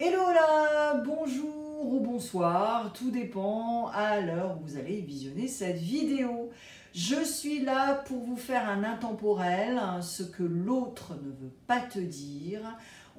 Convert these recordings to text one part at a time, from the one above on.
Hello là, bonjour ou bonsoir, tout dépend à l'heure où vous allez visionner cette vidéo. Je suis là pour vous faire un intemporel, ce que l'autre ne veut pas te dire.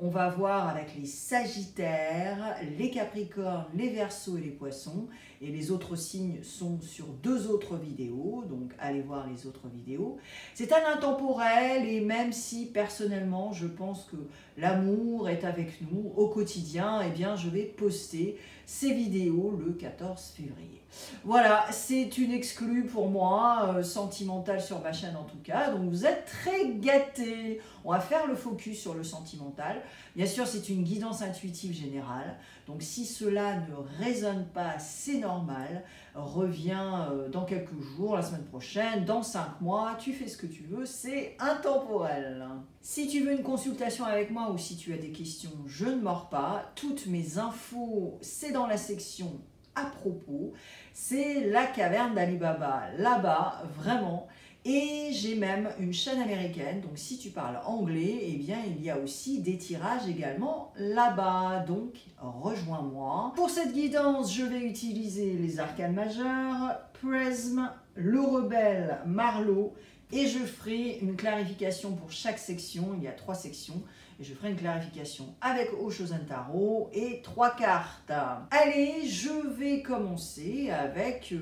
On va voir avec les Sagittaires, les Capricornes, les Verseaux et les Poissons. Et les autres signes sont sur 2 autres vidéos, donc allez voir les autres vidéos. C'est un intemporel et même si personnellement je pense que l'amour est avec nous au quotidien, eh bien je vais poster ces vidéos le 14 février. Voilà, c'est une exclue pour moi, sentimentale sur ma chaîne en tout cas, donc vous êtes très gâtés. On va faire le focus sur le sentimental. Bien sûr, c'est une guidance intuitive générale, donc si cela ne résonne pas, c'est normal. Reviens dans quelques jours, la semaine prochaine, dans 5 mois, tu fais ce que tu veux, c'est intemporel. Si tu veux une consultation avec moi ou si tu as des questions, je ne mords pas. Toutes mes infos, c'est dans la section à propos. C'est la caverne d'Ali Baba, là-bas, vraiment. Et j'ai même une chaîne américaine, donc si tu parles anglais, eh bien il y a aussi des tirages également là-bas, donc rejoins-moi. Pour cette guidance, je vais utiliser les arcanes majeurs, Prisme, le rebelle, Marlowe, et je ferai une clarification pour chaque section, il y a 3 sections, et je ferai une clarification avec Oshozen Tarot et 3 cartes. Allez, je vais commencer avec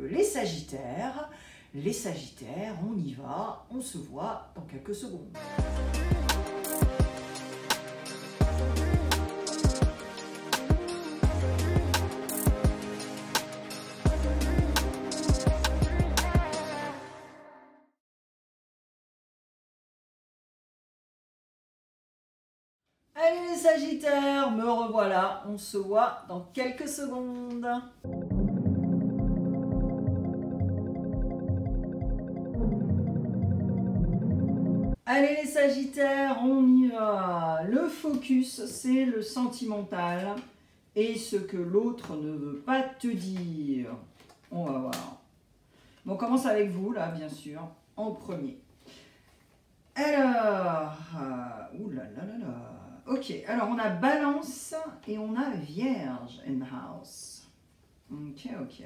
les Sagittaires. Les Sagittaires, on y va, on se voit dans quelques secondes. Allez les Sagittaires, me revoilà, on se voit dans quelques secondes. Allez les Sagittaires, on y va. Le focus, c'est le sentimental et ce que l'autre ne veut pas te dire. On va voir. Bon, on commence avec vous, là, bien sûr, en premier. Alors, ouh là là là là. Ok, alors on a Balance et on a Vierge in house. Ok, ok.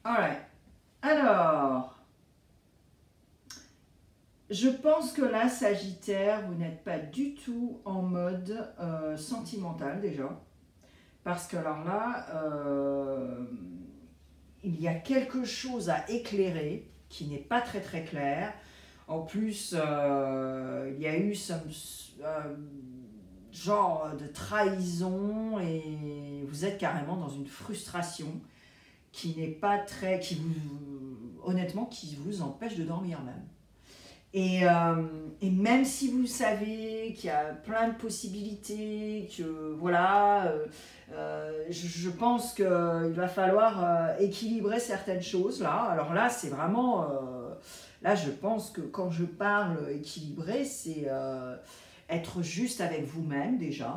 Alright. Alors, je pense que là, Sagittaire, vous n'êtes pas du tout en mode sentimental déjà. Parce que alors là, il y a quelque chose à éclairer qui n'est pas très très clair. En plus, il y a eu ce genre de trahison et vous êtes carrément dans une frustration qui n'est pas très, qui vous, honnêtement, qui vous empêche de dormir même. Et même si vous savez qu'il y a plein de possibilités, que voilà, je pense qu'il va falloir équilibrer certaines choses là. Alors là, c'est vraiment, là je pense que quand je parle équilibré, c'est être juste avec vous-même déjà,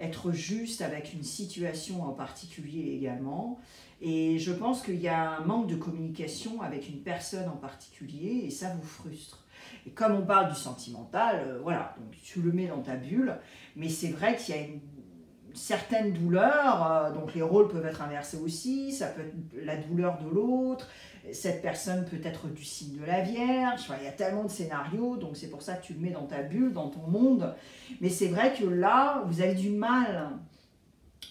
être juste avec une situation en particulier également. Et je pense qu'il y a un manque de communication avec une personne en particulier et ça vous frustre. Et comme on parle du sentimental, voilà, donc tu le mets dans ta bulle, mais c'est vrai qu'il y a une certaine douleur, donc les rôles peuvent être inversés aussi, ça peut être la douleur de l'autre, cette personne peut être du signe de la Vierge, enfin, il y a tellement de scénarios, donc c'est pour ça que tu le mets dans ta bulle, dans ton monde, mais c'est vrai que là, vous avez du mal,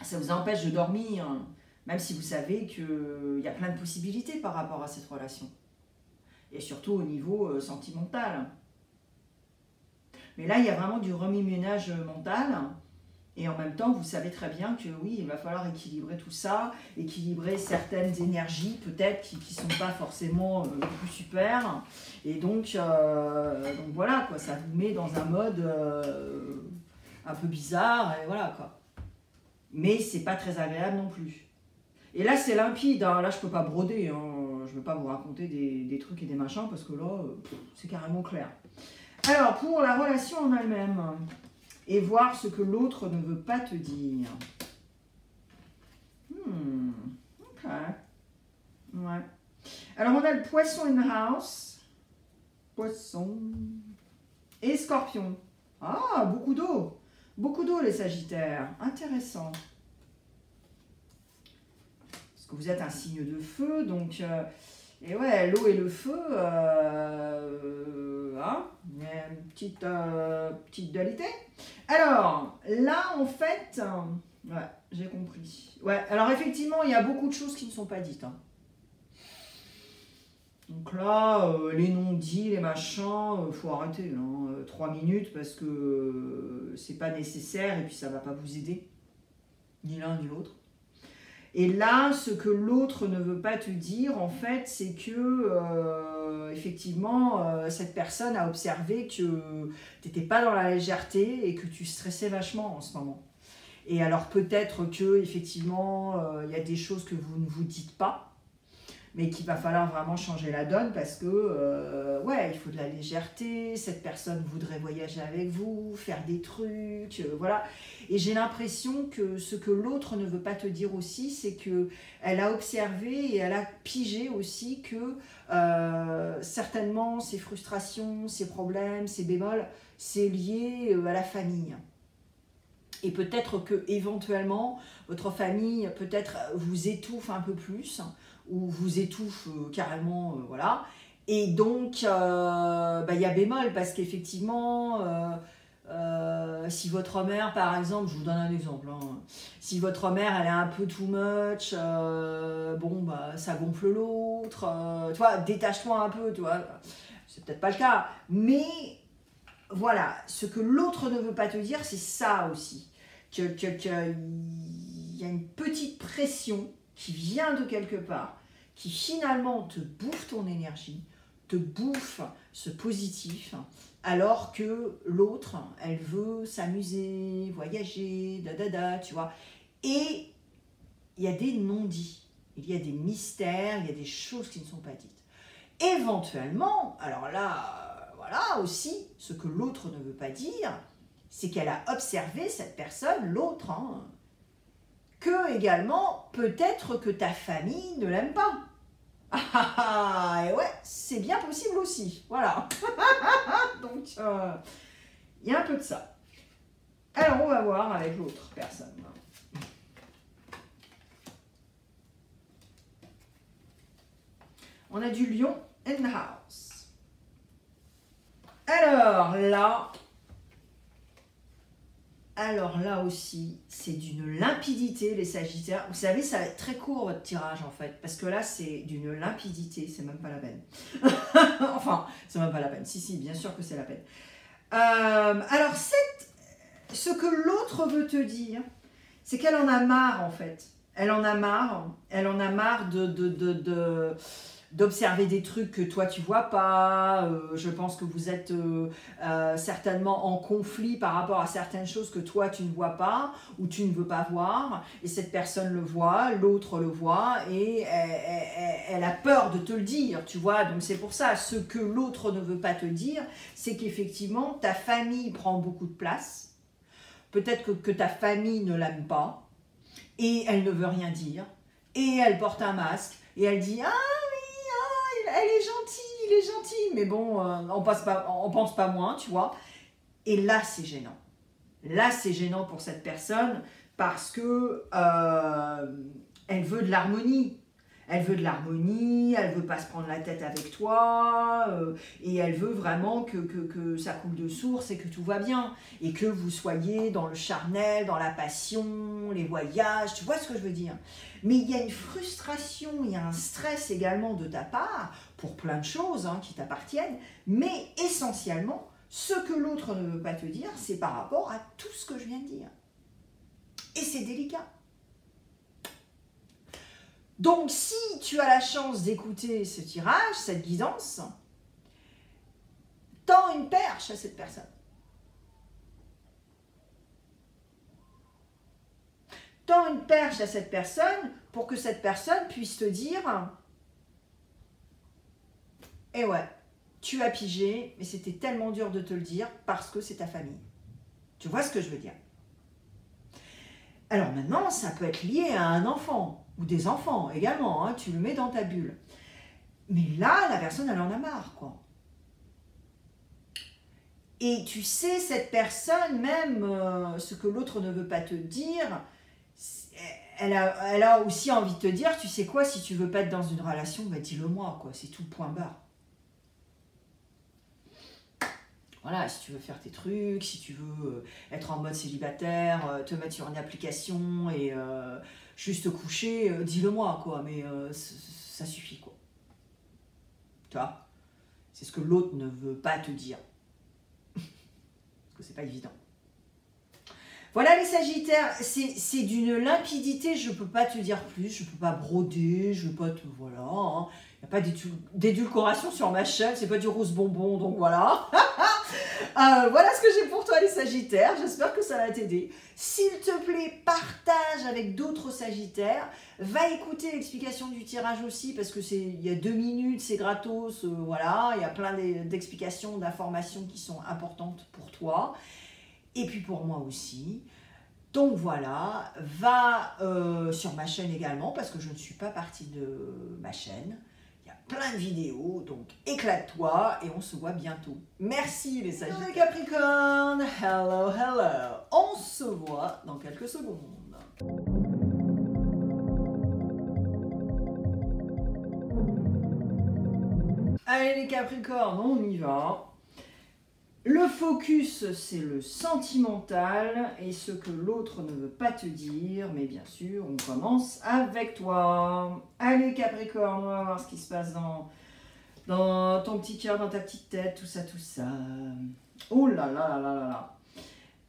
ça vous empêche de dormir, même si vous savez qu'il y a plein de possibilités par rapport à cette relation. Et surtout au niveau sentimental. Mais là, il y a vraiment du remue-ménage mental. Et en même temps, vous savez très bien que oui, il va falloir équilibrer tout ça, équilibrer certaines énergies peut-être qui ne sont pas forcément le plus super. Et donc voilà, quoi, ça vous met dans un mode un peu bizarre, et voilà quoi. Mais c'est pas très agréable non plus. Et là, c'est limpide, hein. Là, je peux pas broder, hein. Je ne veux pas vous raconter des trucs et des machins parce que là, c'est carrément clair. Alors, pour la relation en elle-même, et voir ce que l'autre ne veut pas te dire. Ok. Ouais. Alors, on a le poisson in house. Poisson Et Scorpion. Ah, beaucoup d'eau. Beaucoup d'eau, les Sagittaires. Intéressant. Parce que vous êtes un signe de feu, donc... et ouais, l'eau et le feu, hein, il y a une petite dualité. Alors, là, en fait... ouais, j'ai compris. Ouais, alors effectivement, il y a beaucoup de choses qui ne sont pas dites, hein. Donc là, les non-dits, les machins, faut arrêter, hein, 3 minutes parce que c'est pas nécessaire et puis ça va pas vous aider, ni l'un ni l'autre. Et là, ce que l'autre ne veut pas te dire, en fait, c'est que, effectivement, cette personne a observé que tu n'étais pas dans la légèreté et que tu stressais vachement en ce moment. Et alors peut-être que, effectivement, il y a des choses que vous ne vous dites pas, mais qu'il va falloir vraiment changer la donne parce que, ouais, il faut de la légèreté, cette personne voudrait voyager avec vous, faire des trucs, voilà. Et j'ai l'impression que ce que l'autre ne veut pas te dire aussi, c'est qu'elle a observé et elle a pigé aussi que certainement ces frustrations, ces problèmes, ces bémols, c'est lié à la famille. Et peut-être que éventuellement votre famille peut-être vous étouffe un peu plus, ou vous étouffe carrément, voilà. Et donc, y a bémol, parce qu'effectivement, si votre mère, par exemple, je vous donne un exemple, hein, si votre mère, elle est un peu too much, bon, bah, ça gonfle l'autre, tu vois, détache-toi un peu, tu vois, c'est peut-être pas le cas, mais voilà, ce que l'autre ne veut pas te dire, c'est ça aussi, qu'il y a une petite pression qui vient de quelque part, qui finalement te bouffe ton énergie, te bouffe ce positif, alors que l'autre, elle veut s'amuser, voyager, tu vois. Et il y a des non-dits, il y a des mystères, il y a des choses qui ne sont pas dites. Éventuellement, alors là, voilà aussi, ce que l'autre ne veut pas dire, c'est qu'elle a observé cette personne, l'autre, hein, que également, peut-être que ta famille ne l'aime pas. Ah, et ouais, c'est bien possible aussi, voilà. Donc, il y a un peu de ça. Alors, on va voir avec l'autre personne. On a du lion in the house. Alors là aussi, c'est d'une limpidité, les Sagittaires. Vous savez, ça va être très court votre tirage en fait, parce que là, c'est d'une limpidité, c'est même pas la peine. Enfin, c'est même pas la peine. Si, bien sûr que c'est la peine. Alors, ce que l'autre veut te dire, c'est qu'elle en a marre en fait. Elle en a marre d'observer des trucs que toi tu vois pas. Je pense que vous êtes certainement en conflit par rapport à certaines choses que toi tu ne vois pas ou tu ne veux pas voir, et cette personne le voit, l'autre le voit, et elle a peur de te le dire, tu vois. Donc c'est pour ça, ce que l'autre ne veut pas te dire, c'est qu'effectivement ta famille prend beaucoup de place, peut-être que ta famille ne l'aime pas et elle ne veut rien dire, et elle porte un masque et elle dit « Ah, elle est gentille, il est gentil, mais bon, on pense pas moins, tu vois. » Et là, c'est gênant. Là, c'est gênant pour cette personne parce que elle veut de l'harmonie. Elle veut de l'harmonie, elle veut pas se prendre la tête avec toi, et elle veut vraiment que ça coule de source et que tout va bien. Et que vous soyez dans le charnel, dans la passion, les voyages, tu vois ce que je veux dire. Mais il y a une frustration, il y a un stress également de ta part, pour plein de choses hein, qui t'appartiennent, mais essentiellement, ce que l'autre ne veut pas te dire, c'est par rapport à tout ce que je viens de dire. Et c'est délicat. Donc, si tu as la chance d'écouter ce tirage, cette guidance, tends une perche à cette personne. Tends une perche à cette personne pour que cette personne puisse te dire « Eh ouais, tu as pigé, mais c'était tellement dur de te le dire parce que c'est ta famille. » Tu vois ce que je veux dire? Alors maintenant, ça peut être lié à un enfant. Ou des enfants également, hein, tu le mets dans ta bulle. Mais là, la personne, elle en a marre, quoi. Et tu sais, cette personne, même ce que l'autre ne veut pas te dire, elle a aussi envie de te dire, tu sais quoi, si tu veux pas être dans une relation, bah dis-le moi, quoi, c'est tout, point barre. Voilà, si tu veux faire tes trucs, si tu veux être en mode célibataire, te mettre sur une application et juste te coucher, dis-le moi, quoi, mais ça suffit, quoi. Tu vois, c'est ce que l'autre ne veut pas te dire. Parce que c'est pas évident. Voilà les Sagittaires, c'est d'une limpidité, je ne peux pas te dire plus, je ne peux pas broder, je ne veux pas te... Voilà, hein. Il n'y a pas d'édulcoration sur ma chaîne, c'est pas du rose bonbon, donc voilà. Voilà ce que j'ai pour toi les Sagittaires, j'espère que ça va t'aider. S'il te plaît, partage avec d'autres Sagittaires, va écouter l'explication du tirage aussi, parce que il y a 2 minutes, c'est gratos, voilà, il y a plein d'explications, d'informations qui sont importantes pour toi. Et puis pour moi aussi. Donc voilà, va sur ma chaîne également, parce que je ne suis pas partie de ma chaîne. Il y a plein de vidéos, donc éclate-toi et on se voit bientôt. Merci les Sagittaires. Les Capricornes, hello, hello. On se voit dans quelques secondes. Allez les Capricornes, on y va. Le focus, c'est le sentimental et ce que l'autre ne veut pas te dire. Mais bien sûr, on commence avec toi. Allez Capricorne, on va voir ce qui se passe dans ton petit cœur, dans ta petite tête, tout ça, tout ça. Oh là là là là là là.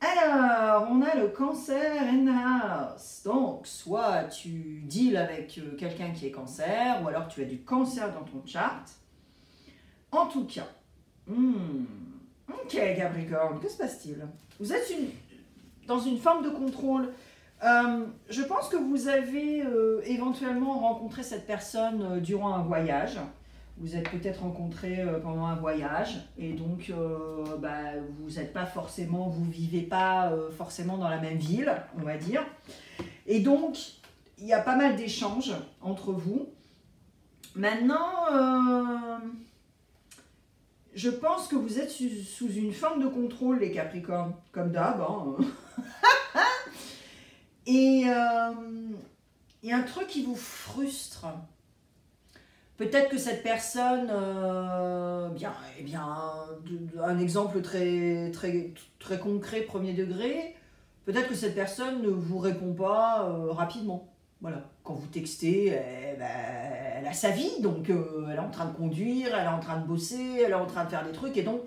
Alors, on a le Cancer in house. Donc, soit tu deals avec quelqu'un qui est Cancer, ou alors tu as du Cancer dans ton chart. En tout cas, ok Capricorne, que se passe-t-il? Vous êtes dans une forme de contrôle. Je pense que vous avez éventuellement rencontré cette personne durant un voyage. Vous êtes peut-être rencontrés pendant un voyage et donc vous n'êtes pas forcément, vous vivez pas forcément dans la même ville, on va dire. Et donc, il y a pas mal d'échanges entre vous. Maintenant... je pense que vous êtes sous une forme de contrôle, les Capricornes, comme d'hab. Hein. Et il y a un truc qui vous frustre. Peut-être que cette personne, un exemple très, très, très concret, premier degré, peut-être que cette personne ne vous répond pas rapidement. Voilà, quand vous textez, elle a sa vie, donc elle est en train de conduire, elle est en train de bosser, elle est en train de faire des trucs, et donc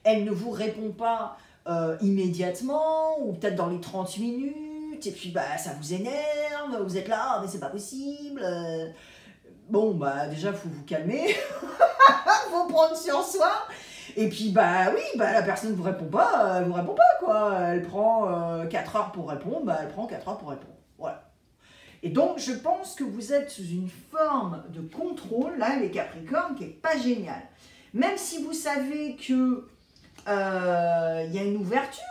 elle ne vous répond pas immédiatement, ou peut-être dans les 30 minutes, et puis ça vous énerve, vous êtes là, mais c'est pas possible. Bon, déjà, il faut vous calmer, faut prendre sur soi. Et puis, la personne ne vous répond pas, elle vous répond pas, quoi. Elle prend 4 heures pour répondre, elle prend 4 heures pour répondre. Voilà. Et donc, je pense que vous êtes sous une forme de contrôle, là, les Capricornes, qui n'est pas géniale. Même si vous savez que y a une ouverture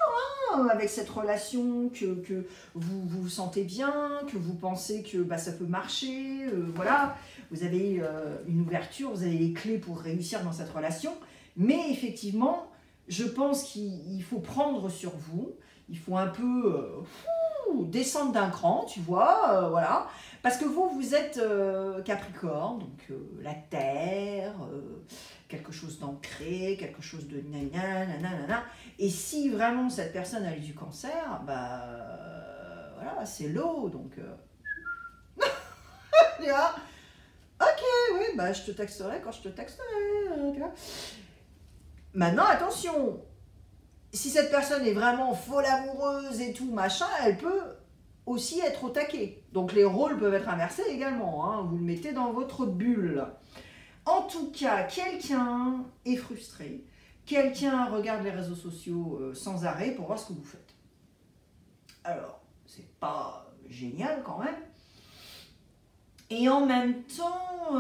avec cette relation, que vous vous sentez bien, que vous pensez que ça peut marcher, voilà. Vous avez une ouverture, vous avez les clés pour réussir dans cette relation. Mais effectivement, je pense qu'il faut prendre sur vous, il faut un peu descendre d'un cran, tu vois, voilà. Parce que vous êtes Capricorne, donc la terre, quelque chose d'ancré, quelque chose de nanana. Et si vraiment cette personne a eu du Cancer, voilà, c'est l'eau, donc... Ok, oui, je te texterai quand je te texterai, tu vois. Maintenant, attention, si cette personne est vraiment folle amoureuse et tout, machin, elle peut aussi être au taquet. Donc les rôles peuvent être inversés également, hein. Vous le mettez dans votre bulle. En tout cas, quelqu'un est frustré, quelqu'un regarde les réseaux sociaux sans arrêt pour voir ce que vous faites. Alors, c'est pas génial quand même. Et en même temps,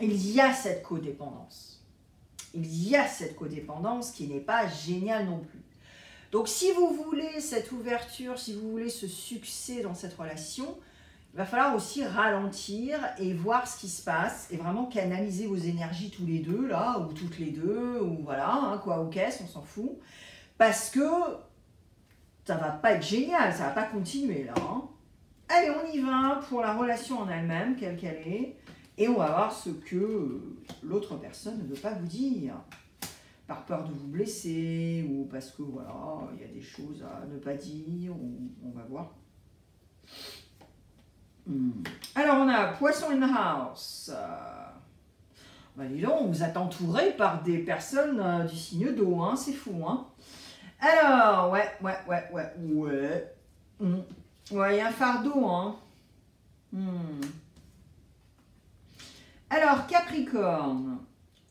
il y a cette codépendance. Il y a cette codépendance qui n'est pas géniale non plus. Donc si vous voulez cette ouverture, si vous voulez ce succès dans cette relation, il va falloir aussi ralentir et voir ce qui se passe et vraiment canaliser vos énergies tous les deux, là, ou toutes les deux, ou voilà, hein, quoi, ou qu'est-ce, on s'en fout. Parce que ça va pas être génial, ça va pas continuer, là. Hein. Allez, on y va pour la relation en elle-même, quelle qu'elle est, et on va voir ce que l'autre personne ne veut pas vous dire. Par peur de vous blesser, ou parce que, voilà, il y a des choses à ne pas dire, ou on va voir. Alors, on a Poisson in the house. Bah, dis donc, vous êtes entouré par des personnes du signe d'eau, hein, c'est fou, hein. Alors, ouais. Ouais, il y a un fardeau, hein. Alors, Capricorne,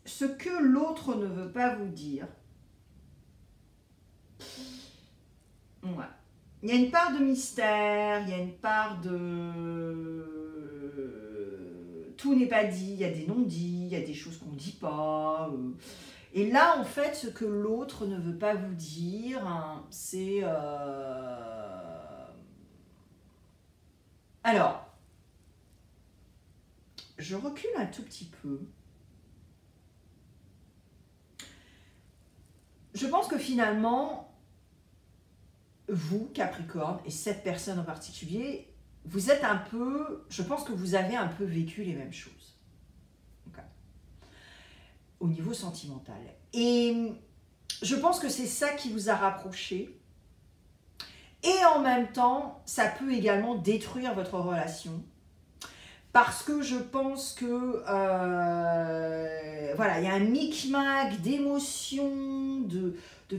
ce que l'autre ne veut pas vous dire, ouais. Il y a une part de mystère, il y a une part de... Tout n'est pas dit, il y a des non-dits, il y a des choses qu'on ne dit pas. Et là, en fait, ce que l'autre ne veut pas vous dire, hein, c'est... Alors, je recule un tout petit peu. Je pense que finalement... Vous, Capricorne, et cette personne en particulier, vous êtes un peu, je pense que vous avez un peu vécu les mêmes choses. Okay. Au niveau sentimental. Et je pense que c'est ça qui vous a rapproché. Et en même temps, ça peut également détruire votre relation. Parce que je pense que, voilà, il y a un micmac d'émotions, de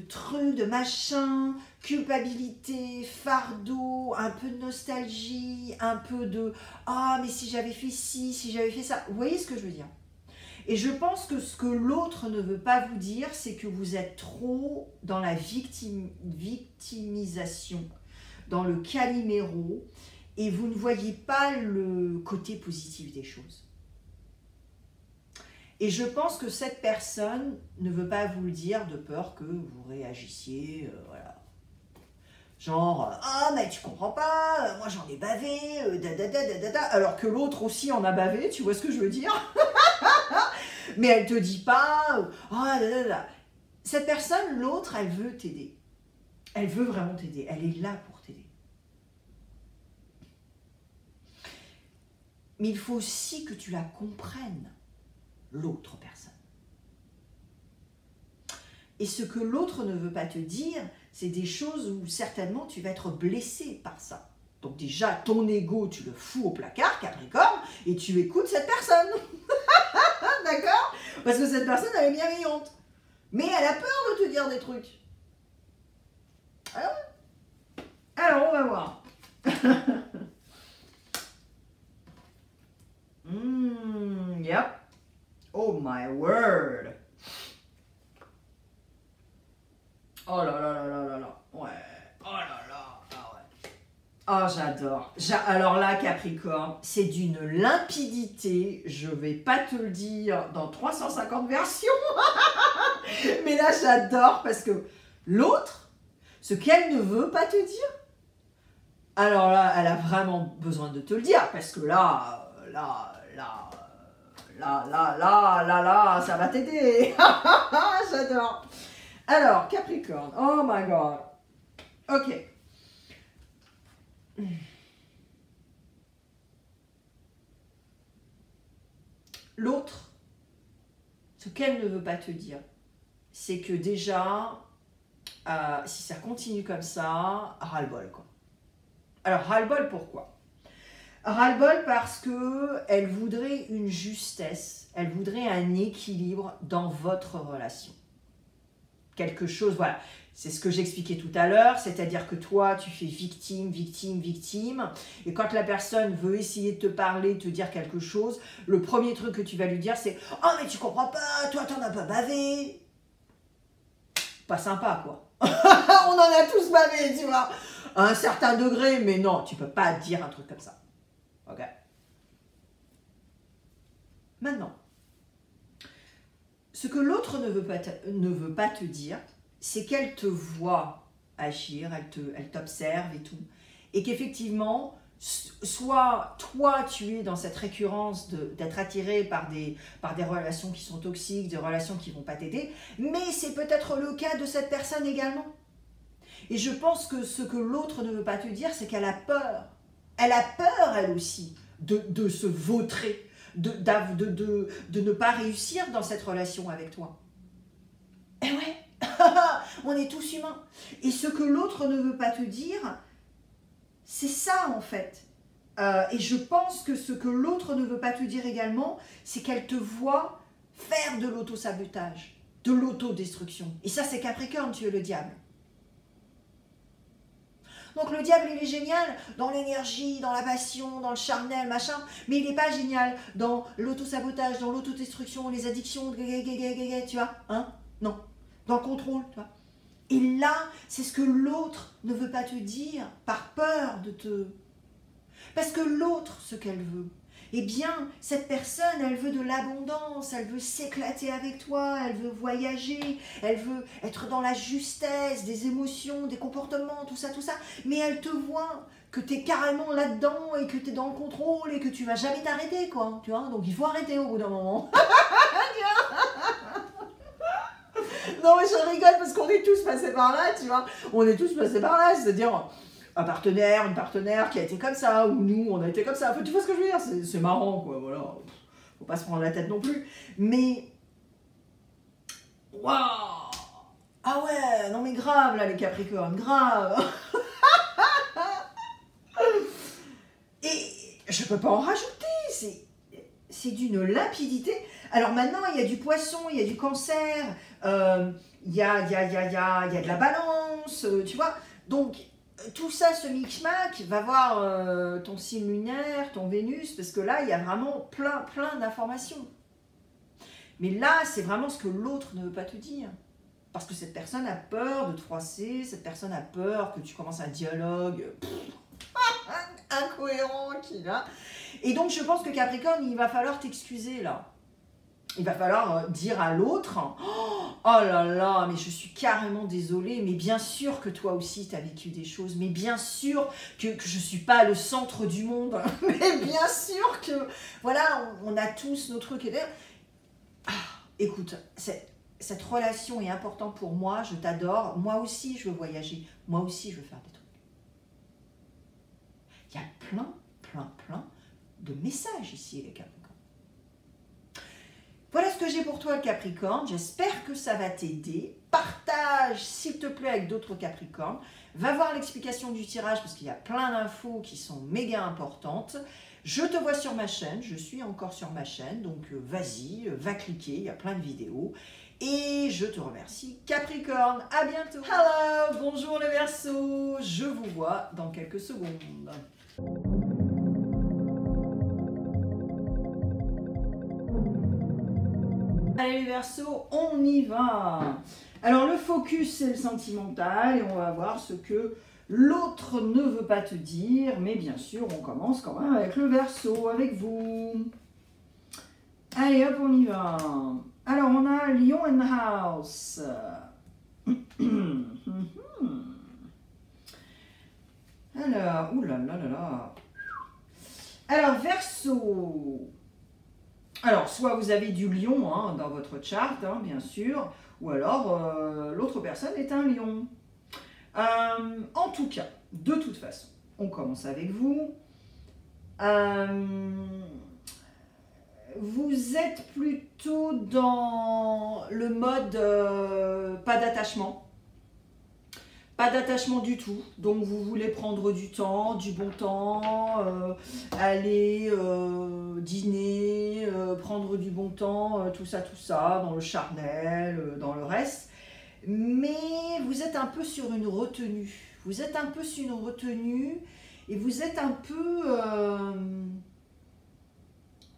trucs, de machins, culpabilité, fardeau, un peu de nostalgie, un peu de « Ah, mais si j'avais fait ci, si j'avais fait ça ». Vous voyez ce que je veux dire? Et je pense que ce que l'autre ne veut pas vous dire, c'est que vous êtes trop dans la victimisation, dans le caliméro, et vous ne voyez pas le côté positif des choses. Et je pense que cette personne ne veut pas vous le dire de peur que vous réagissiez, voilà. Genre, ah mais tu comprends pas, moi j'en ai bavé, alors que l'autre aussi en a bavé, tu vois ce que je veux dire? Mais elle te dit pas, Cette personne, l'autre, elle veut t'aider. Elle veut vraiment t'aider, elle est là pour t'aider. Mais il faut aussi que tu la comprennes, l'autre personne. Et ce que l'autre ne veut pas te dire, c'est des choses où certainement tu vas être blessé par ça. Donc déjà, ton ego, tu le fous au placard, Capricorne, et tu écoutes cette personne. D'accord? Parce que cette personne, elle est bienveillante. Mais elle a peur de te dire des trucs. Alors on va voir. Yep. Oh my word. Oh là là là là là là. Ouais. Oh là là. Ah ouais. Oh j'adore. Alors là Capricorne, c'est d'une limpidité. Je vais pas te le dire dans 350 versions. Mais là j'adore parce que l'autre, ce qu'elle ne veut pas te dire, alors là, elle a vraiment besoin de te le dire parce que là, ça va t'aider. J'adore. Alors, Capricorne. Oh my God. Ok. L'autre, ce qu'elle ne veut pas te dire, c'est que déjà, si ça continue comme ça, ras-le-bol, quoi. Alors, ras-le-bol, pourquoi? Ras-le-bol parce qu'elle voudrait une justesse, elle voudrait un équilibre dans votre relation. Quelque chose, voilà, c'est ce que j'expliquais tout à l'heure, c'est-à-dire que toi, tu fais victime, et quand la personne veut essayer de te parler, de te dire quelque chose, le premier truc que tu vas lui dire, c'est « Oh, mais tu comprends pas, toi, t'en as pas bavé !» Pas sympa, quoi. On en a tous bavé, tu vois, à un certain degré, mais non, tu peux pas dire un truc comme ça. Ok. Maintenant, ce que l'autre ne veut pas te dire, c'est qu'elle te voit agir, elle t'observe et tout, et qu'effectivement, Soit toi, tu es dans cette récurrence d'être attiré par des relations qui sont toxiques, des relations qui ne vont pas t'aider, mais c'est peut-être le cas de cette personne également. Et je pense que ce que l'autre ne veut pas te dire, c'est qu'elle a peur. Elle a peur, elle aussi, de se vautrer, de ne pas réussir dans cette relation avec toi. Eh ouais, on est tous humains. Et ce que l'autre ne veut pas te dire, c'est ça en fait. Et je pense que ce que l'autre ne veut pas te dire également, c'est qu'elle te voit faire de l'auto-sabotage, de l'autodestruction. Et ça, c'est Capricorne, tu es le diable. Donc le diable, il est génial dans l'énergie, dans la passion, dans le charnel, machin, mais il n'est pas génial dans l'auto-sabotage, dans l'autodestruction, les addictions, tu vois, hein? Non, dans le contrôle, tu vois. Et là, c'est ce que l'autre ne veut pas te dire, par peur de te... Parce que l'autre, ce qu'elle veut, eh bien, cette personne, elle veut de l'abondance, elle veut s'éclater avec toi, elle veut voyager, elle veut être dans la justesse des émotions, des comportements, tout ça, mais elle te voit que tu es carrément là-dedans et que tu es dans le contrôle et que tu vas jamais t'arrêter, quoi, tu vois, donc il faut arrêter au bout d'un moment. Non, mais je rigole parce qu'on est tous passés par là, tu vois, on est tous passés par là, c'est-à-dire... un partenaire, une partenaire qui a été comme ça, ou nous, on a été comme ça. Enfin, tu vois ce que je veux dire? C'est marrant, quoi, voilà. Faut pas se prendre la tête non plus. Mais... waouh! Ah ouais, non mais grave, là, les Capricornes, grave. Et je peux pas en rajouter, c'est d'une limpidité. Alors maintenant, il y a du poisson, il y a du cancer, il y a de la balance, tu vois. Donc... tout ça, ce micmac, va voir ton signe lunaire, ton Vénus, parce que là, il y a vraiment plein d'informations. Mais là, c'est vraiment ce que l'autre ne veut pas te dire. Parce que cette personne a peur de te froisser, cette personne a peur que tu commences un dialogue incohérent qui là. Et donc, je pense que Capricorne, il va falloir t'excuser là. Il va falloir dire à l'autre, oh là là, mais je suis carrément désolée, mais bien sûr que toi aussi tu as vécu des choses, mais bien sûr que je ne suis pas le centre du monde, mais bien sûr que, voilà, on a tous nos trucs. Écoute, cette relation est importante pour moi, je t'adore, moi aussi je veux voyager, moi aussi je veux faire des trucs. Il y a plein de messages ici, les Capricornes. Voilà ce que j'ai pour toi, le Capricorne. J'espère que ça va t'aider. Partage, s'il te plaît, avec d'autres Capricornes. Va voir l'explication du tirage parce qu'il y a plein d'infos qui sont méga importantes. Je te vois sur ma chaîne. Je suis encore sur ma chaîne. Donc, vas-y, va cliquer. Il y a plein de vidéos. Et je te remercie, Capricorne. À bientôt. Hello, bonjour les Verseaux. Je vous vois dans quelques secondes. Allez les Verseaux, on y va. Alors le focus c'est le sentimental et on va voir ce que l'autre ne veut pas te dire. Mais bien sûr on commence quand même avec le Verseau, avec vous. Allez hop on y va. Alors on a Lion and House. Alors, oulalalala. Alors Verseau. Alors, soit vous avez du lion hein, dans votre charte, hein, bien sûr, ou alors l'autre personne est un lion. En tout cas, de toute façon, on commence avec vous. Vous êtes plutôt dans le mode pas d'attachement. Pas d'attachement du tout, donc vous voulez prendre du temps, du bon temps, aller dîner, prendre du bon temps, tout ça, dans le charnel, dans le reste. Mais vous êtes un peu sur une retenue. Vous êtes un peu sur une retenue et vous êtes un peu...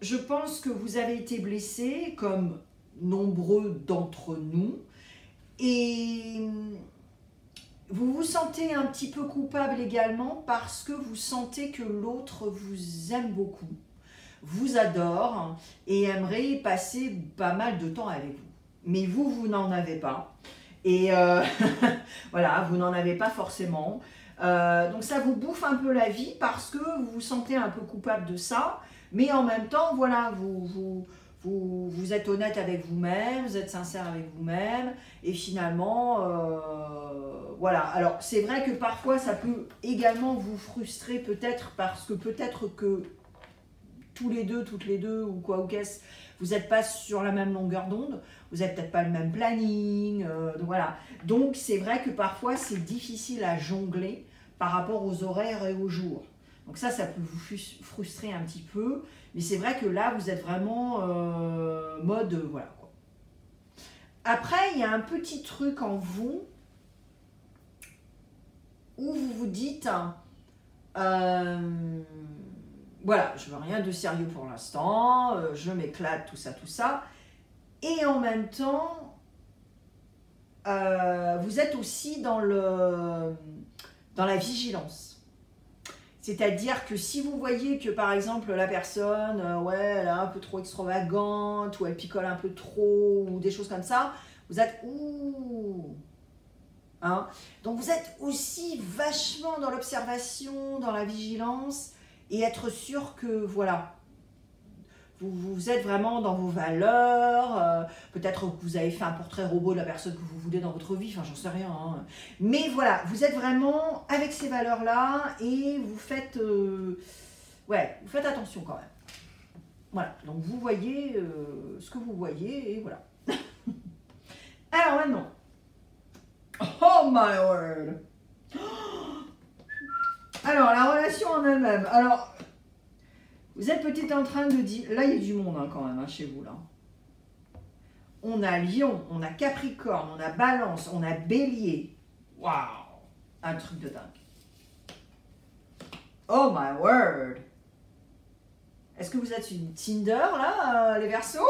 je pense que vous avez été blessé, comme nombreux d'entre nous, et... vous vous sentez un petit peu coupable également parce que vous sentez que l'autre vous aime beaucoup, vous adore et aimerait passer pas mal de temps avec vous. Mais vous n'en avez pas. Et voilà, vous n'en avez pas forcément. Donc ça vous bouffe un peu la vie parce que vous vous sentez un peu coupable de ça, mais en même temps, voilà, vous êtes honnête avec vous-même, vous êtes sincère avec vous-même, et finalement, voilà. Alors c'est vrai que parfois ça peut également vous frustrer peut-être parce que peut-être que tous les deux, toutes les deux, ou quoi ou qu'est-ce, vous n'êtes pas sur la même longueur d'onde, vous n'avez peut-être pas le même planning, donc voilà. Donc c'est vrai que parfois c'est difficile à jongler par rapport aux horaires et aux jours. Donc ça peut vous frustrer un petit peu, mais c'est vrai que là vous êtes vraiment mode, voilà quoi. Après il y a un petit truc en vous, où vous vous dites... voilà, je veux rien de sérieux pour l'instant, je m'éclate, tout ça. Et en même temps, vous êtes aussi dans la vigilance. C'est-à-dire que si vous voyez que par exemple la personne, ouais, elle est un peu trop extravagante, ou elle picole un peu trop, ou des choses comme ça, vous êtes ouh. Hein? Donc vous êtes aussi vachement dans l'observation, dans la vigilance, et être sûr que, voilà, vous êtes vraiment dans vos valeurs, peut-être que vous avez fait un portrait robot de la personne que vous voulez dans votre vie, enfin j'en sais rien. Hein. Mais voilà, vous êtes vraiment avec ces valeurs-là, et vous faites, ouais, vous faites attention quand même. Voilà, donc vous voyez ce que vous voyez, et voilà. Alors maintenant, oh my word! Alors, la relation en elle-même. Alors, vous êtes peut-être en train de dire... Là, il y a du monde hein, quand même, hein, chez vous. Là. On a Lion, on a Capricorne, on a Balance, on a Bélier. Waouh! Un truc de dingue. Oh my word! Est-ce que vous êtes sur Tinder, là, les Verseaux?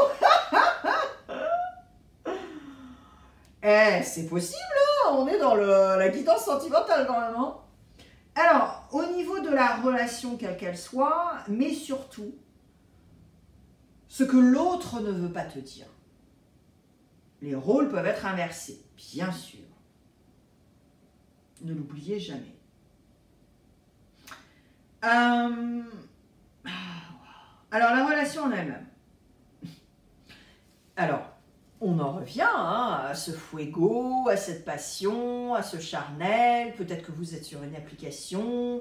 Eh, c'est possible, hein. On est dans la guidance sentimentale quand même, hein. Alors, au niveau de la relation, quelle qu'elle soit, mais surtout, ce que l'autre ne veut pas te dire. Les rôles peuvent être inversés, bien sûr. Ne l'oubliez jamais. Alors, la relation en elle-même. Alors, on en revient hein, à ce fuego, à cette passion, à ce charnel. Peut-être que vous êtes sur une application.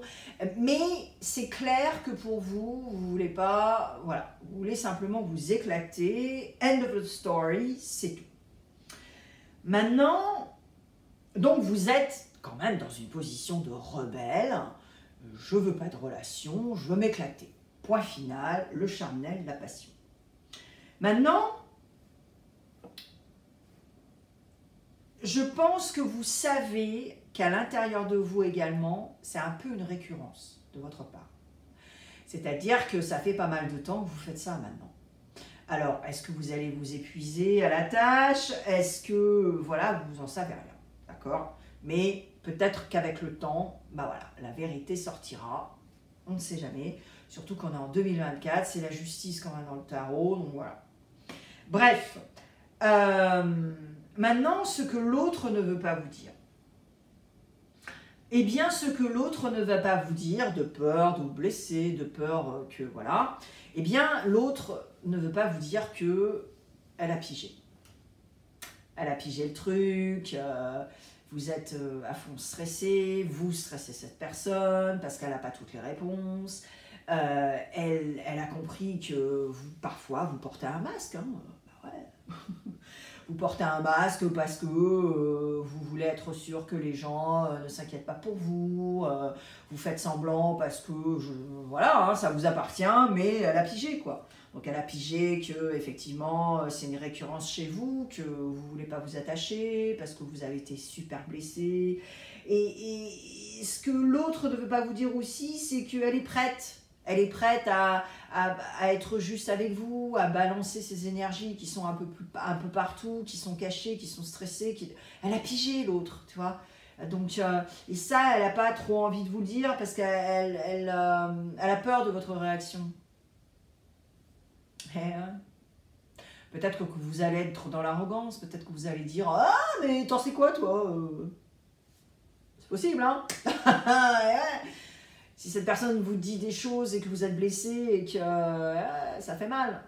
Mais c'est clair que pour vous, vous voulez pas... Voilà, vous voulez simplement vous éclater. End of the story, c'est tout. Maintenant, donc vous êtes quand même dans une position de rebelle. Je veux pas de relation, je veux m'éclater. Point final, le charnel, la passion. Maintenant... Je pense que vous savez qu'à l'intérieur de vous également, c'est un peu une récurrence de votre part. C'est-à-dire que ça fait pas mal de temps que vous faites ça maintenant. Alors, est-ce que vous allez vous épuiser à la tâche? Est-ce que, voilà, vous en savez rien, d'accord? Mais peut-être qu'avec le temps, bah voilà, la vérité sortira. On ne sait jamais. Surtout qu'on est en 2024, c'est la justice quand même dans le tarot, donc voilà. Bref, maintenant, ce que l'autre ne veut pas vous dire. Eh bien, ce que l'autre ne va pas vous dire, de peur de vous blesser, de peur que, voilà, eh bien, l'autre ne veut pas vous dire que elle a pigé. Elle a pigé le truc, vous êtes à fond stressé, vous stressez cette personne parce qu'elle n'a pas toutes les réponses. Elle a compris que vous, parfois, vous portez un masque. Hein. Bah ouais. Vous portez un masque parce que vous voulez être sûr que les gens ne s'inquiètent pas pour vous. Vous faites semblant parce que, voilà, hein, ça vous appartient, mais elle a pigé, quoi. Donc elle a pigé que, effectivement, c'est une récurrence chez vous, que vous ne voulez pas vous attacher, parce que vous avez été super blessé. Et ce que l'autre ne veut pas vous dire aussi, c'est qu'elle est prête. Elle est prête à être juste avec vous, à balancer ses énergies qui sont un peu partout, qui sont cachées, qui sont stressées. Elle a pigé l'autre, tu vois. Donc, et ça, elle n'a pas trop envie de vous le dire parce qu'elle a peur de votre réaction. Peut-être que vous allez être dans l'arrogance, peut-être que vous allez dire « Ah, mais t'en sais quoi, toi ?» possible, hein. Ouais. Si cette personne vous dit des choses et que vous êtes blessé et que ça fait mal.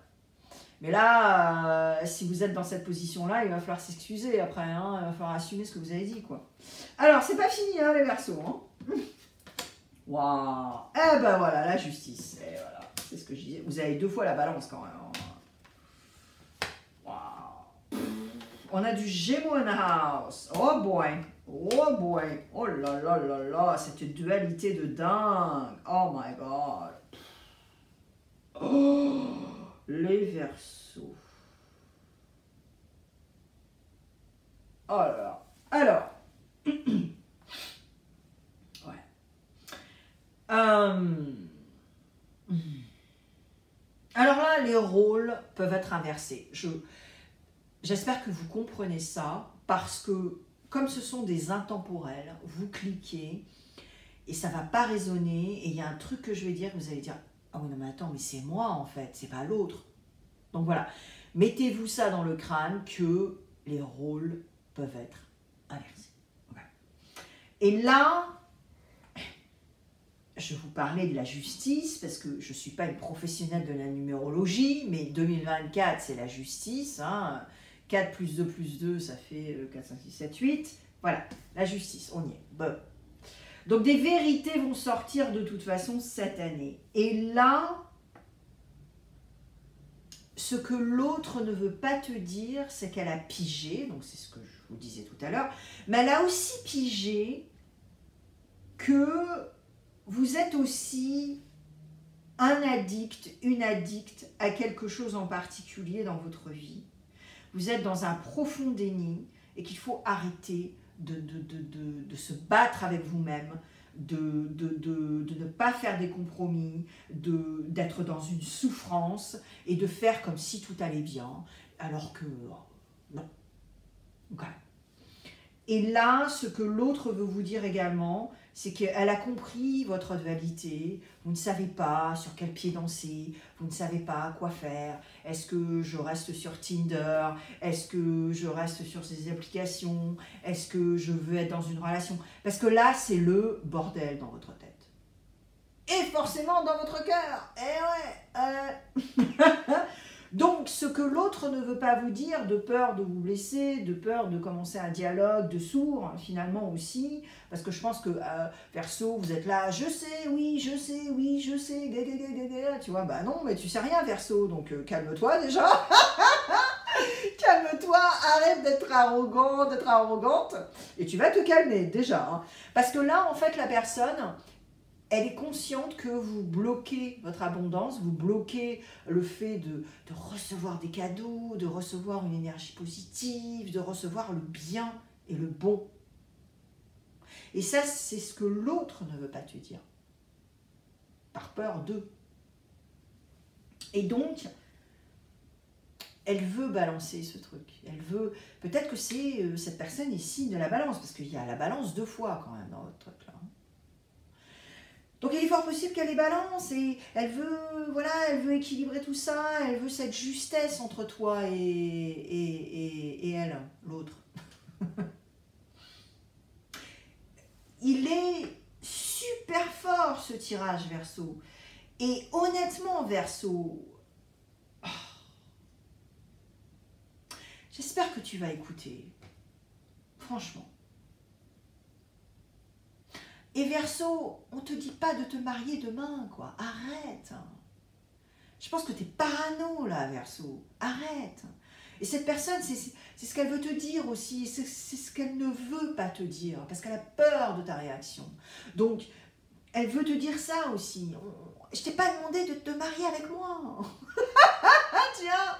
Mais là, si vous êtes dans cette position-là, il va falloir s'excuser après, hein, il va falloir assumer ce que vous avez dit, quoi. Alors, c'est pas fini, hein, les Verseaux, hein. Waouh. Eh ben voilà, la justice. Et voilà, c'est ce que je disais. Vous avez 2 fois la balance, quand même. Waouh. On a du Gémeaux in the house. Oh boy. Oh boy. Oh là là là là. Cette dualité de dingue. Oh my god. Oh. Les Verseaux. Oh là là. Alors. Ouais. Alors là, les rôles peuvent être inversés. J'espère que vous comprenez ça parce que comme ce sont des intemporels, vous cliquez et ça ne va pas résonner et il y a un truc que je vais dire, vous allez dire « Ah oui, non mais attends, mais c'est moi en fait, c'est pas l'autre. » Donc voilà, mettez-vous ça dans le crâne que les rôles peuvent être inversés. Voilà. Et là, je vous parlais de la justice parce que je ne suis pas une professionnelle de la numérologie, mais 2024 c'est la justice, hein. 4 plus 2 plus 2, ça fait 4, 5, 6, 7, 8. Voilà, la justice, on y est. Bon. Donc des vérités vont sortir de toute façon cette année. Et là, ce que l'autre ne veut pas te dire, c'est qu'elle a pigé, donc c'est ce que je vous disais tout à l'heure, mais elle a aussi pigé que vous êtes aussi un addict, une addicte à quelque chose en particulier dans votre vie. Vous êtes dans un profond déni et qu'il faut arrêter de se battre avec vous-même, de ne pas faire des compromis, d'être dans une souffrance et de faire comme si tout allait bien, alors que non. Okay. Et là, ce que l'autre veut vous dire également, c'est qu'elle a compris votre dualité, vous ne savez pas sur quel pied danser, vous ne savez pas quoi faire, est-ce que je reste sur Tinder, est-ce que je reste sur ces applications, est-ce que je veux être dans une relation, parce que là c'est le bordel dans votre tête. Et forcément dans votre cœur, eh ouais Donc, ce que l'autre ne veut pas vous dire, de peur de vous blesser, de peur de commencer un dialogue, de sourd, finalement aussi, parce que je pense que, Verseau, vous êtes là, je sais, oui, je sais, oui, je sais, tu vois, bah non, mais tu sais rien, Verseau, donc calme-toi déjà, calme-toi, arrête d'être arrogant, d'être arrogante, et tu vas te calmer, déjà, hein. Parce que là, en fait, la personne... elle est consciente que vous bloquez votre abondance, vous bloquez le fait de recevoir des cadeaux, de recevoir une énergie positive, de recevoir le bien et le bon. Et ça, c'est ce que l'autre ne veut pas te dire, par peur d'eux. Et donc, elle veut balancer ce truc. Elle veut, peut-être que c'est cette personne ici de la balance, parce qu'il y a la balance 2 fois quand même dans votre truc là. Donc il est fort possible qu'elle les balance et elle veut, voilà, elle veut équilibrer tout ça, elle veut cette justesse entre toi et elle, l'autre. Il est super fort ce tirage, Verseau. Et honnêtement, Verseau, oh, j'espère que tu vas écouter. Franchement. Et Verseau, on ne te dit pas de te marier demain, quoi. Arrête. Je pense que tu es parano, là, Verseau. Arrête. Et cette personne, c'est ce qu'elle veut te dire aussi. C'est ce qu'elle ne veut pas te dire, parce qu'elle a peur de ta réaction. Donc, elle veut te dire ça aussi. Je t'ai pas demandé de te marier avec moi. Tiens.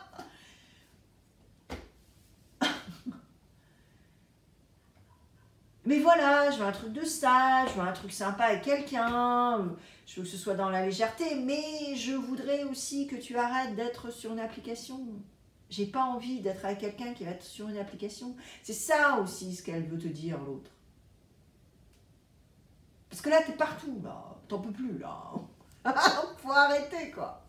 Mais voilà, je veux un truc de stage, je veux un truc sympa avec quelqu'un, je veux que ce soit dans la légèreté, mais je voudrais aussi que tu arrêtes d'être sur une application. J'ai pas envie d'être avec quelqu'un qui va être sur une application. C'est ça aussi ce qu'elle veut te dire, l'autre. Parce que là, t'es partout, là. T'en peux plus, là. Faut arrêter, quoi.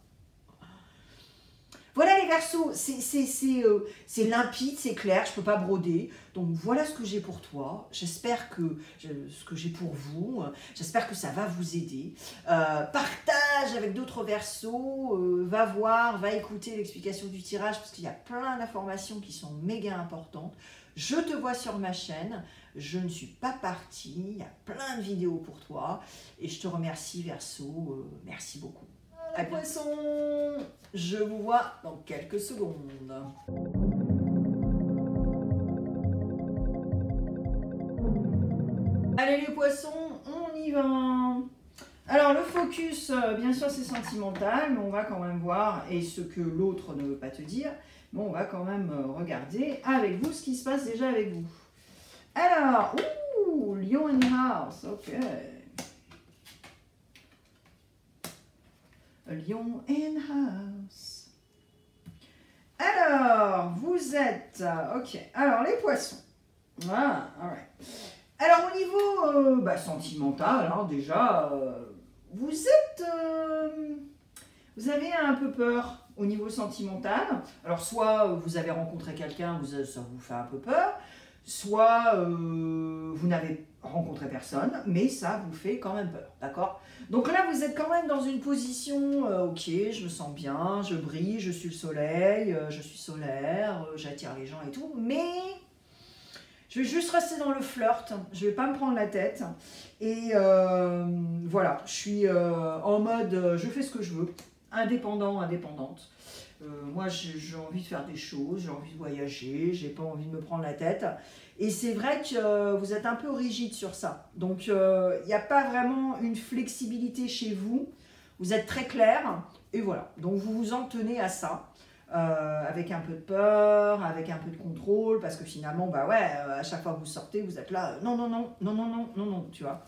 Voilà les Verseaux, c'est limpide, c'est clair, je ne peux pas broder. Donc voilà ce que j'ai pour toi. J'espère que ce que j'ai pour vous, j'espère que ça va vous aider. Partage avec d'autres Verseaux, va voir, va écouter l'explication du tirage parce qu'il y a plein d'informations qui sont méga importantes. Je te vois sur ma chaîne, je ne suis pas partie, il y a plein de vidéos pour toi et je te remercie Verseau, merci beaucoup. Les poissons, je vous vois dans quelques secondes. Allez les poissons, on y va. Alors le focus, bien sûr c'est sentimental, mais on va quand même voir, et ce que l'autre ne veut pas te dire, mais on va quand même regarder avec vous ce qui se passe déjà avec vous. Alors, ouh, Lion in House, ok. Lion in House. Alors, vous êtes... ok, alors les poissons. Voilà, alright. Alors au niveau sentimental, alors déjà, vous êtes... vous avez un peu peur au niveau sentimental. Alors soit vous avez rencontré quelqu'un, ça vous fait un peu peur. Soit vous n'avez rencontré personne, mais ça vous fait quand même peur, d'accord? Donc là, vous êtes quand même dans une position, ok, je me sens bien, je brille, je suis le soleil, je suis solaire, j'attire les gens et tout, mais je vais juste rester dans le flirt, je vais pas me prendre la tête, et voilà, je suis en mode, je fais ce que je veux, indépendant, indépendante. Moi, j'ai envie de faire des choses, j'ai envie de voyager, j'ai pas envie de me prendre la tête. Et c'est vrai que vous êtes un peu rigide sur ça. Donc, il n'y a pas vraiment une flexibilité chez vous. Vous êtes très clair. Et voilà. Donc, vous vous en tenez à ça. Avec un peu de peur, avec un peu de contrôle. Parce que finalement, bah ouais, à chaque fois que vous sortez, vous êtes là. Non, non, non, non, non, non, non, non, tu vois.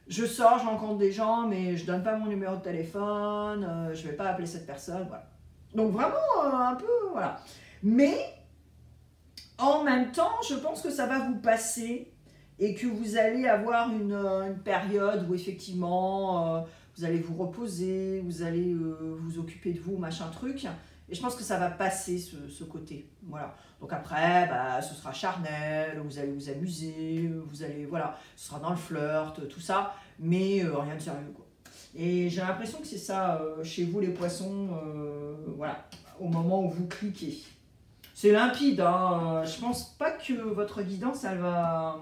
Je sors, je rencontre des gens, mais je donne pas mon numéro de téléphone, je vais pas appeler cette personne, voilà. Donc vraiment un peu, voilà. Mais en même temps, je pense que ça va vous passer et que vous allez avoir une période où effectivement, vous allez vous reposer, vous allez vous occuper de vous, machin truc. Et je pense que ça va passer ce côté, voilà. Donc après, ce sera charnel, vous allez vous amuser, vous allez, voilà, ce sera dans le flirt, tout ça, mais rien de sérieux, quoi. Et j'ai l'impression que c'est ça chez vous les poissons, voilà, au moment où vous cliquez. C'est limpide, hein, je pense pas que votre guidance, elle va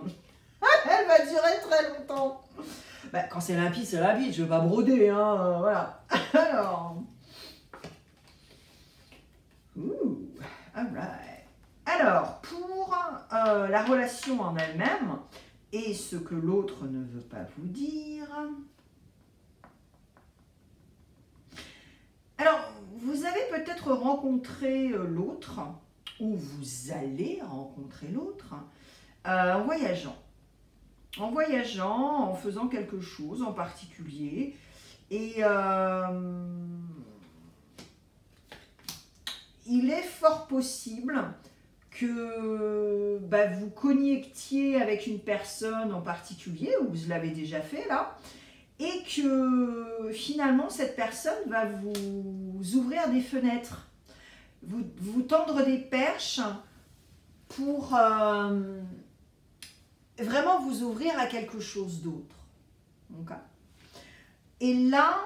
durer très longtemps. Quand c'est limpide, je vais pas broder, hein, voilà. Alors... Ouh, alright. Alors, pour la relation en elle-même et ce que l'autre ne veut pas vous dire. Alors, vous avez peut-être rencontré l'autre, ou vous allez rencontrer l'autre, en voyageant. En voyageant, en faisant quelque chose en particulier. Et... il est fort possible que vous connectiez avec une personne en particulier, ou vous l'avez déjà fait là, et que finalement cette personne va vous ouvrir des fenêtres, vous tendre des perches pour vraiment vous ouvrir à quelque chose d'autre. Okay. Et là,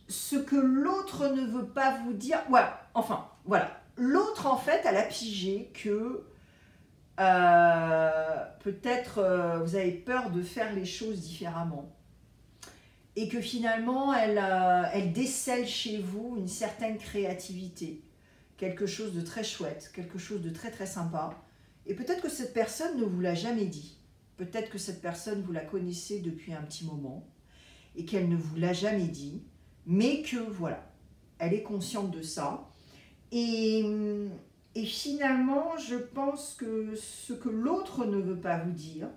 ce que l'autre ne veut pas vous dire, voilà, enfin, voilà. L'autre, en fait, elle a pigé que peut-être vous avez peur de faire les choses différemment. Et que finalement, elle décèle chez vous une certaine créativité. Quelque chose de très chouette, quelque chose de très très sympa. Et peut-être que cette personne ne vous l'a jamais dit. Peut-être que cette personne, vous la connaissez depuis un petit moment et qu'elle ne vous l'a jamais dit. Mais que voilà, elle est consciente de ça. Et finalement, je pense que ce que l'autre ne veut pas vous dire,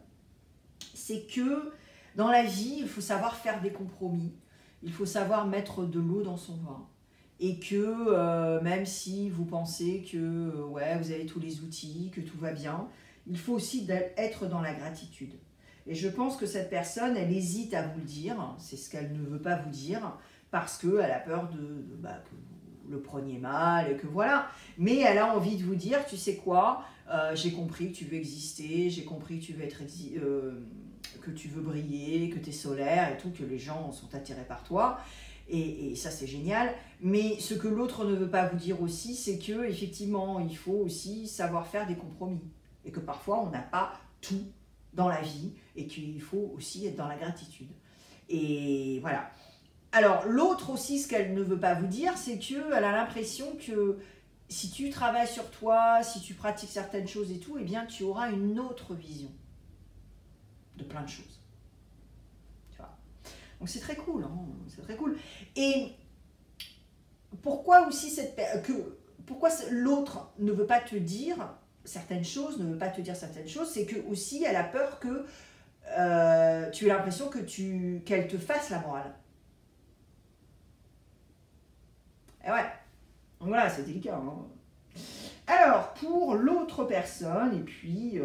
c'est que dans la vie, il faut savoir faire des compromis. Il faut savoir mettre de l'eau dans son vin. Et que même si vous pensez que ouais, vous avez tous les outils, que tout va bien, il faut aussi être dans la gratitude. Et je pense que cette personne, elle hésite à vous le dire, c'est ce qu'elle ne veut pas vous dire, parce qu'elle a peur que vous le preniez mal et que voilà. Mais elle a envie de vous dire, tu sais quoi, j'ai compris que tu veux exister, j'ai compris que tu veux que tu veux briller, que tu es solaire et tout, que les gens sont attirés par toi. Et ça, c'est génial. Mais ce que l'autre ne veut pas vous dire aussi, c'est que effectivement, il faut aussi savoir faire des compromis. Et que parfois, on n'a pas tout dans la vie et qu'il faut aussi être dans la gratitude. Et voilà. Alors, l'autre aussi, ce qu'elle ne veut pas vous dire, c'est qu'elle a l'impression que si tu travailles sur toi, si tu pratiques certaines choses et tout, eh bien, tu auras une autre vision de plein de choses. Tu vois. Donc, c'est très cool, hein, c'est très cool. Et pourquoi aussi pourquoi l'autre ne veut pas te dire certaines choses, ne veut pas te dire certaines choses, c'est que aussi, elle a peur que tu aies l'impression qu'elle te fasse la morale. Et ouais, donc voilà, c'est délicat. Hein. Alors, pour l'autre personne, et puis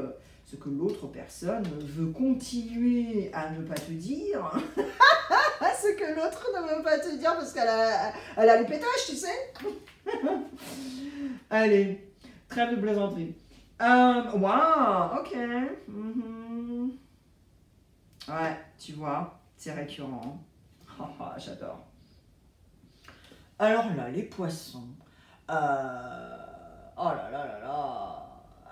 ce que l'autre personne veut continuer à ne pas te dire, ce que l'autre ne veut pas te dire parce qu'elle a les pétages, tu sais. Allez, trêve de plaisanterie. Waouh, ok. Ouais, tu vois, c'est récurrent. J'adore. Alors là, les poissons. Oh là là là là.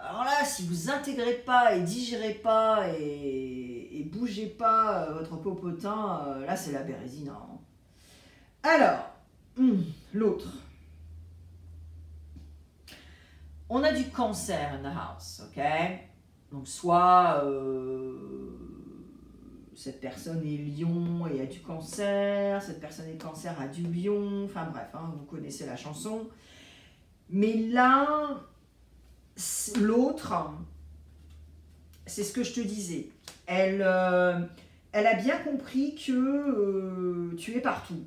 Alors là, si vous intégrez pas et digérez pas et bougez pas votre popotin, là c'est la bérésina. Hein. Alors, l'autre. On a du cancer in the house, ok? Donc soit cette personne est lion et a du cancer, cette personne est cancer a du lion, enfin bref, hein, vous connaissez la chanson. Mais là, l'autre, c'est ce que je te disais, elle a bien compris que tu es partout.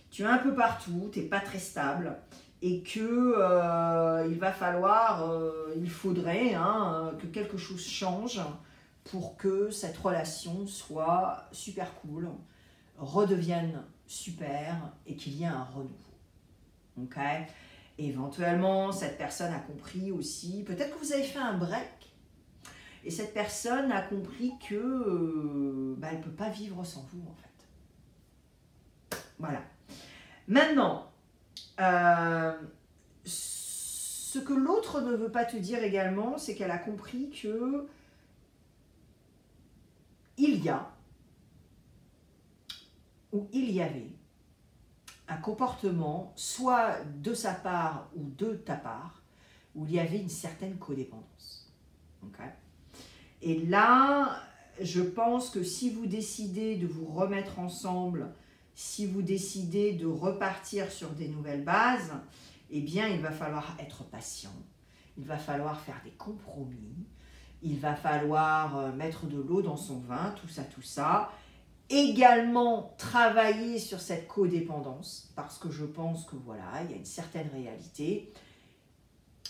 Tu es un peu partout, tu n'es pas très stable et que il faudrait que quelque chose change pour que cette relation soit super cool, redevienne super et qu'il y ait un renouveau. Ok ? Éventuellement, cette personne a compris aussi, peut-être que vous avez fait un break, et cette personne a compris que elle ne peut pas vivre sans vous, en fait. Voilà. Maintenant, ce que l'autre ne veut pas te dire également, c'est qu'elle a compris que il y avait un comportement, soit de sa part ou de ta part, où il y avait une certaine codépendance. Okay. Et là, je pense que si vous décidez de vous remettre ensemble, si vous décidez de repartir sur des nouvelles bases, eh bien, il va falloir être patient, il va falloir faire des compromis, il va falloir mettre de l'eau dans son vin, tout ça. Également travailler sur cette codépendance, parce que je pense que voilà, il y a une certaine réalité.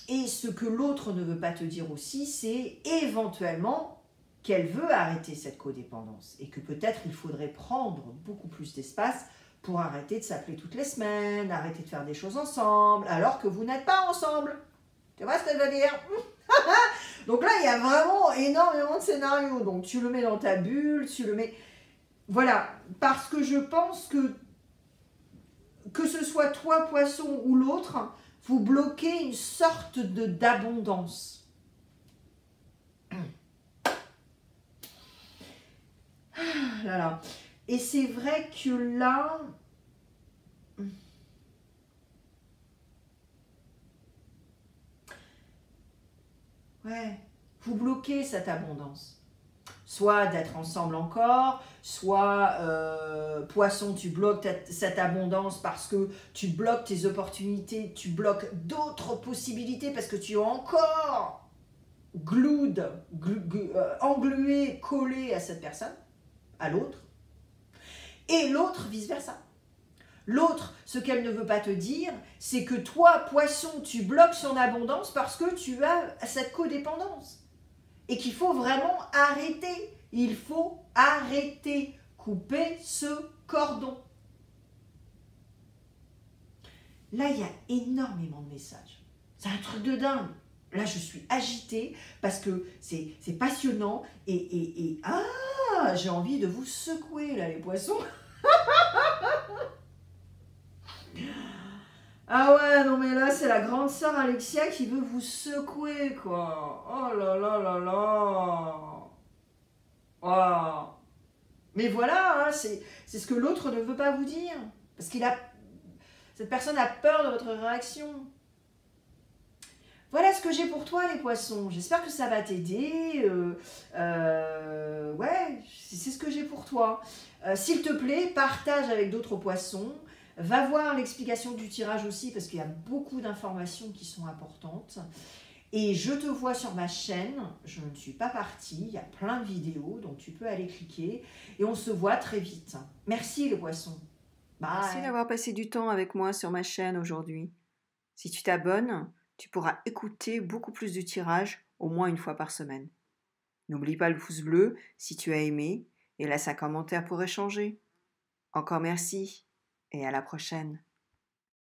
Et ce que l'autre ne veut pas te dire aussi, c'est éventuellement qu'elle veut arrêter cette codépendance et que peut-être il faudrait prendre beaucoup plus d'espace pour arrêter de s'appeler toutes les semaines, arrêter de faire des choses ensemble, alors que vous n'êtes pas ensemble. Tu vois ce que je veux dire? Donc là, il y a vraiment énormément de scénarios. Donc tu le mets dans ta bulle, tu le mets... Voilà, parce que je pense que ce soit toi, poisson, ou l'autre, vous bloquez une sorte d'abondance. Là, là. Et c'est vrai que là... Ouais, vous bloquez cette abondance. Soit d'être ensemble encore, soit poisson, tu bloques cette abondance parce que tu bloques tes opportunités, tu bloques d'autres possibilités parce que tu es encore englué, collé à cette personne, à l'autre. Et l'autre, vice-versa. L'autre, ce qu'elle ne veut pas te dire, c'est que toi, poisson, tu bloques son abondance parce que tu as cette codépendance. Et qu'il faut vraiment arrêter. Il faut arrêter, couper ce cordon. Là, il y a énormément de messages. C'est un truc de dingue. Là, je suis agitée parce que c'est passionnant et j'ai envie de vous secouer, là, les poissons. Ah ouais, non mais là, c'est la grande sœur Alexia qui veut vous secouer, quoi. Oh là là là là. Oh. Mais voilà, hein, c'est ce que l'autre ne veut pas vous dire. Parce cette personne a peur de votre réaction. Voilà ce que j'ai pour toi, les poissons. J'espère que ça va t'aider. Ouais, c'est ce que j'ai pour toi. S'il te plaît, partage avec d'autres poissons. Va voir l'explication du tirage aussi, parce qu'il y a beaucoup d'informations qui sont importantes. Et je te vois sur ma chaîne. Je ne suis pas partie. Il y a plein de vidéos, donc tu peux aller cliquer. Et on se voit très vite. Merci, les poissons. Bye. Merci d'avoir passé du temps avec moi sur ma chaîne aujourd'hui. Si tu t'abonnes, tu pourras écouter beaucoup plus de tirages au moins une fois par semaine. N'oublie pas le pouce bleu si tu as aimé et laisse un commentaire pour échanger. Encore merci et à la prochaine.